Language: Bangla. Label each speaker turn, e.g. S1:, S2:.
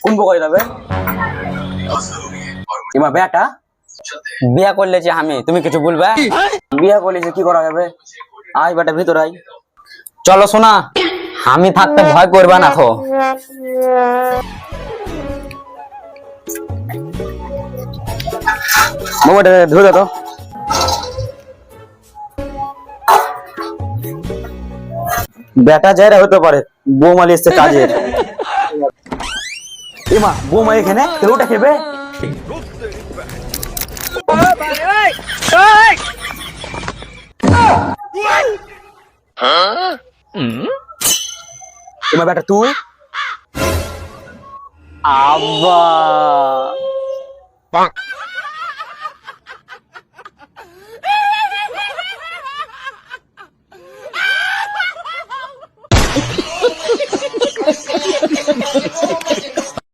S1: কোন বউ করে যাবে এবার বেটা বিয়া করলে যে আমি তুমি কিছু বলবে বিয়া করলে যে কি করা যাবে আয় বেটা ভিতর আয়
S2: চলো শোনা আমি থাকতে ভয় করবা না খো
S1: মোবাইলটা ধরে দাও বেটা যাইরা হতে পারে বৌমালি এসছে কাজে এমা বৌমা এখানে ওটা খেবে এমা বেটা তুই
S2: আব্বা